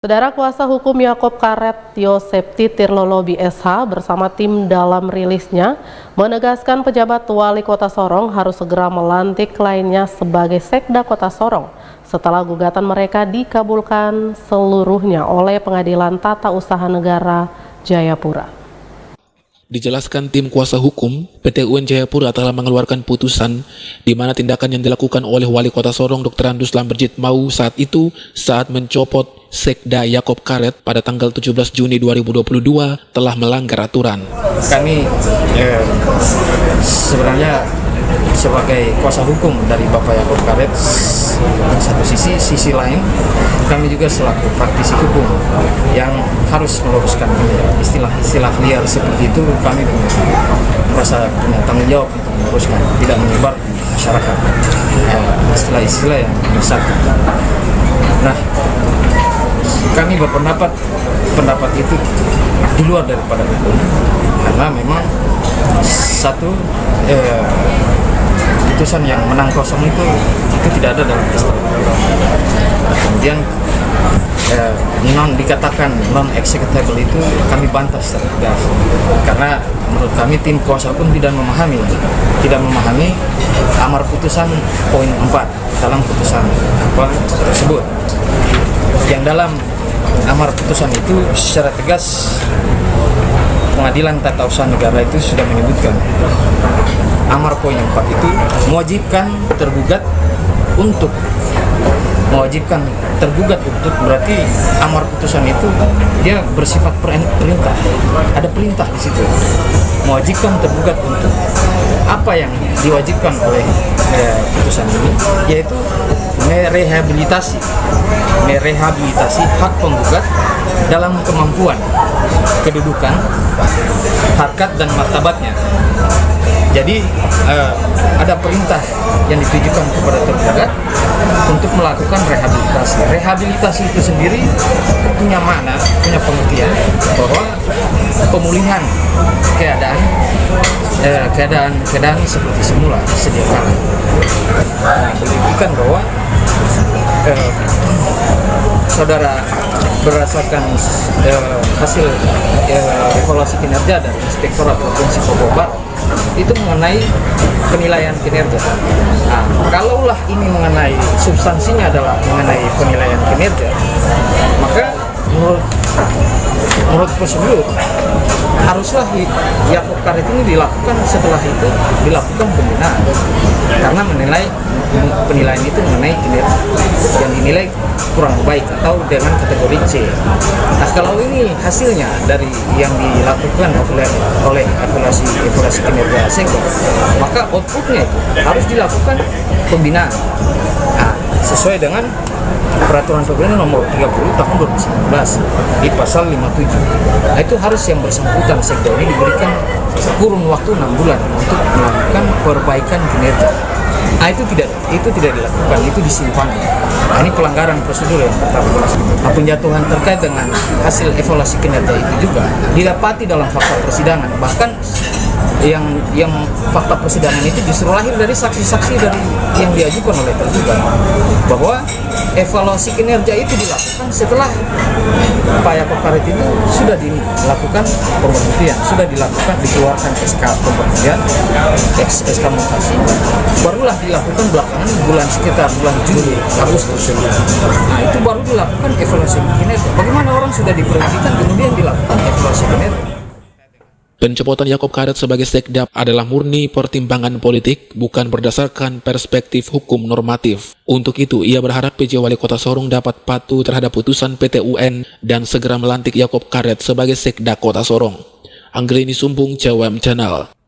Saudara kuasa hukum Yakob Karet Yosepti Tirlolobi SH bersama tim dalam rilisnya menegaskan pejabat wali kota Sorong harus segera melantik lainnya sebagai sekda kota Sorong setelah gugatan mereka dikabulkan seluruhnya oleh Pengadilan Tata Usaha Negara Jayapura. Dijelaskan tim kuasa hukum, PT UN Jayapura telah mengeluarkan putusan di mana tindakan yang dilakukan oleh Wali Kota Sorong Dr. Andus Lamberjit Mau saat mencopot Sekda Yakob Karet pada tanggal 17 Juni 2022 telah melanggar aturan. Kami sebenarnya sebagai kuasa hukum dari Bapak Yakob Karet, satu sisi lain kami juga selaku praktisi hukum yang harus meluruskan istilah liar seperti itu. Kami merasa punya tanggung jawab untuk meluruskan, tidak menyebar di masyarakat istilah-istilah yang menyesatkan. Nah, kami berpendapat itu di luar daripada hukum, karena memang satu putusan yang menang kosong itu tidak ada dalam istilah. Kemudian dikatakan non executable itu kami bantah secara tegas, karena menurut kami tim kuasa hukum tidak memahami amar putusan poin 4 dalam putusan tersebut, yang dalam amar putusan itu secara tegas Pengadilan Tata Usaha Negara itu sudah menyebutkan amar poin 4 itu mewajibkan tergugat untuk berarti amar putusan itu dia bersifat perintah, ada perintah di situ, mewajibkan tergugat untuk apa yang diwajibkan oleh putusan ini, yaitu merehabilitasi hak penggugat dalam kemampuan, kedudukan, harkat dan martabatnya. Jadi ada perintah yang ditujukan kepada tergugat untuk melakukan rehabilitasi. Rehabilitasi itu sendiri punya makna, punya pengertian bahwa pemulihan keadaan seperti semula sedia kala. Buktikan bahwa saudara berdasarkan hasil evaluasi kinerja dari Inspektorat Provinsi Papua Barat itu mengenai penilaian kinerja. Nah, kalaulah ini mengenai substansinya adalah mengenai penilaian kinerja, maka menurut prosedur haruslah Yakob Karet ini dilakukan, setelah itu dilakukan pembinaan, karena penilaian itu mengenai kinerja yang dinilai kurang baik atau dengan kategori C. Nah, kalau ini hasilnya dari yang dilakukan oleh evaluasi kinerja sektor, maka outputnya itu harus dilakukan pembinaan. Nah, sesuai dengan Peraturan Pembinaan Nomor 30 Tahun 2019 di Pasal 57. Nah, itu harus yang bersangkutan sektor ini diberikan kurun waktu 6 bulan untuk melakukan perbaikan kinerja. Nah, itu tidak dilakukan, itu disimpan. Nah, ini pelanggaran prosedur yang pertama. Nah, penjatuhan terkait dengan hasil evaluasi kinerja itu juga didapati dalam fakta persidangan. Bahkan yang fakta persidangan itu justru lahir dari saksi-saksi dari yang diajukan oleh tergugat, bahwa evaluasi kinerja itu dilakukan setelah Pak Yakob Karet itu sudah dilakukan pemberhentian, sudah dikeluarkan SK pemberhentian, SK mutasi, barulah dilakukan belakangan sekitar bulan Juli Agustus. Nah, itu baru dilakukan evaluasi kinerja. Bagaimana orang sudah diberhentikan kemudian dilakukan evaluasi kinerja? Pencopotan Yakob Karet sebagai sekda adalah murni pertimbangan politik, bukan berdasarkan perspektif hukum normatif. Untuk itu, ia berharap PJ Wali Kota Sorong dapat patuh terhadap putusan PT UN dan segera melantik Yakob Karet sebagai sekda Kota Sorong. Anggreni Sumbung, CWM Channel.